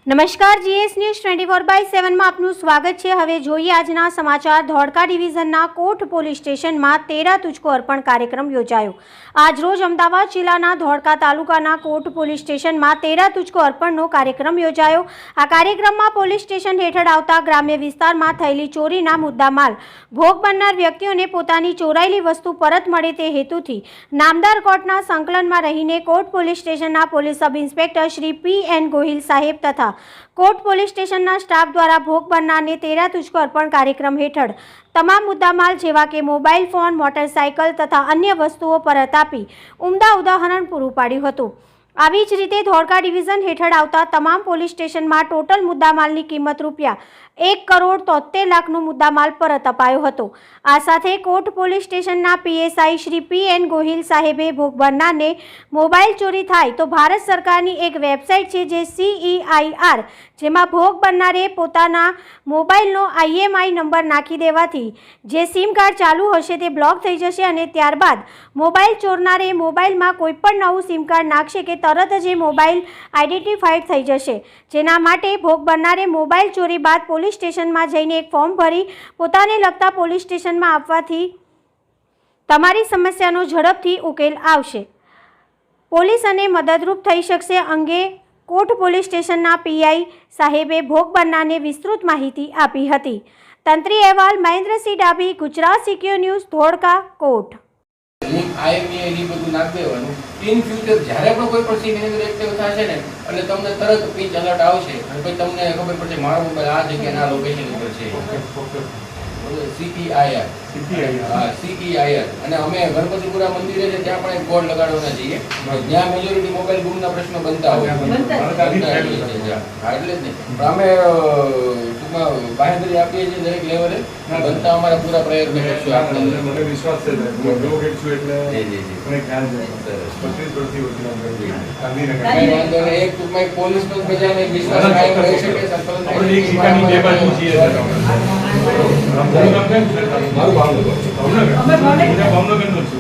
નમસ્કાર, GS news 24/7 માં આપનું સ્વાગત છે। હવે જોઈએ આજના સમાચાર। ધોળકા ડિવિઝનના કોટ પોલીસ સ્ટેશનમાં 13 તુજકો અર્પણ કાર્યક્રમ યોજાયો। આજરોજ અમદાવાદ જિલ્લાના ધોળકા તાલુકાના કોટ પોલીસ સ્ટેશનમાં 13 તુજકો અર્પણનો કાર્યક્રમ યોજાયો। આ કાર્યક્રમમાં પોલીસ સ્ટેશન હેઠળ આવતા ગ્રામ્ય વિસ્તારમાં થયેલી ચોરીના મુદ્દામાલ ભોગ બનનાર વ્યક્તિઓને પોતાની ચોરાયેલી વસ્તુ પરત મળે તે હેતુથી નામદાર કોર્ટના સંકલનમાં રહીને કોટ પોલીસ સ્ટેશનના police sub inspector Shri P N. Gohil સાહેબ તથા કોટ પોલીસ સ્ટેશનના સ્ટાફ દ્વારા ભોગ બનનારને 13 તુજકો અર્પણ કાર્યક્રમ હેઠળ તમામ મુદ્દામાલ જેવા કે મોબાઈલ ફોન, મોટરસાયકલ તથા અન્ય વસ્તુઓ પરત આપી ઉમદા ઉદાહરણ પૂરું પાડ્યું હતું। આવી જ રીતે ધોળકા ડિવિઝન હેઠળ આવતા તમામ પોલીસ સ્ટેશનમાં ટોટલ મુદ્દામાલની કિંમત ₹1,73,00,000નો મુદ્દામાલ પરત અપાયો હતો। આ સાથે કોટ પોલીસ સ્ટેશનના પીએસઆઈ શ્રી પી.એન. ગોહિલ સાહેબે ભોગ બનનારને મોબાઈલ ચોરી થાય તો ભારત સરકારની એક વેબસાઇટ છે જે CEIR, જેમાં ભોગ બનનારે પોતાના મોબાઈલનો IMEI નંબર નાખી દેવાથી જે સિમ કાર્ડ ચાલુ હશે તે બ્લોક થઈ જશે અને ત્યારબાદ મોબાઈલ ચોરનારે મોબાઈલમાં કોઈ પણ નવું સિમ કાર્ડ નાખશે કે તરત જ એ મોબાઈલ આઈડેન્ટિફાઈડ થઈ જશે। જેના માટે ભોગ બનનારે મોબાઈલ ચોરી બાદ પોલીસ સ્ટેશનમાં જઈને એક ફોર્મ ભરી પોતાને લગતા પોલીસ સ્ટેશનમાં આપવાથી તમારી સમસ્યાનો ઝડપથી ઉકેલ આવશે। પોલીસ અને મદદરૂપ થઈ શકશે અંગે કોટ પોલીસ સ્ટેશનના પીઆઈ સાહેબે ભોગ બનનારને વિસ્તૃત માહિતી આપી હતી। તંત્રી અહેવાલ મહેન્દ્રસિંહ ડાભી, ગુજરાત સિક્યોર ન્યૂઝ, ધોળકા, કોટ। બધું નાખી દેવાનું। ઇન ફ્યુચર જ્યારે પણ કોઈ પણ સીન એની અંદર એક્ટિવ થશે ને એટલે તમને તરત પિંચ અલર્ટ આવશે અને પછી તમને ખબર પડશે મારો મોબાઈલ આ જગ્યાએ આ લોકેશન ઉપર છે। CEIR અને અમે ગણપતિપુરા મંદિરે છે ત્યાં પણ એક બોર્ડ લગાડવાના છીએ જ્યાં મેજોરિટી મોબાઈલ ગુમના પ્રશ્નો બનતા હોય એટલે જ નહીં પણ અમે ટૂંકમાં બાંહેધરી આપીએ છીએ દરેક લેવલે બનતા અમારા પૂરા પ્રયત્ન કરશું। આપણે મને વિશ્વાસ છે એડવોકેટ છું એટલે મને ખ્યાલ છે 25 વર્ષથી ગાંધીનગર એક ટૂંકમાં એક પોલીસ પણ બજાને વિશ્વાસ કાયમ રહી શકે। આપણે એક શિકાની બે બાજુ છીએ મારું ભાવનગર અમે ભાવનગરનો છું।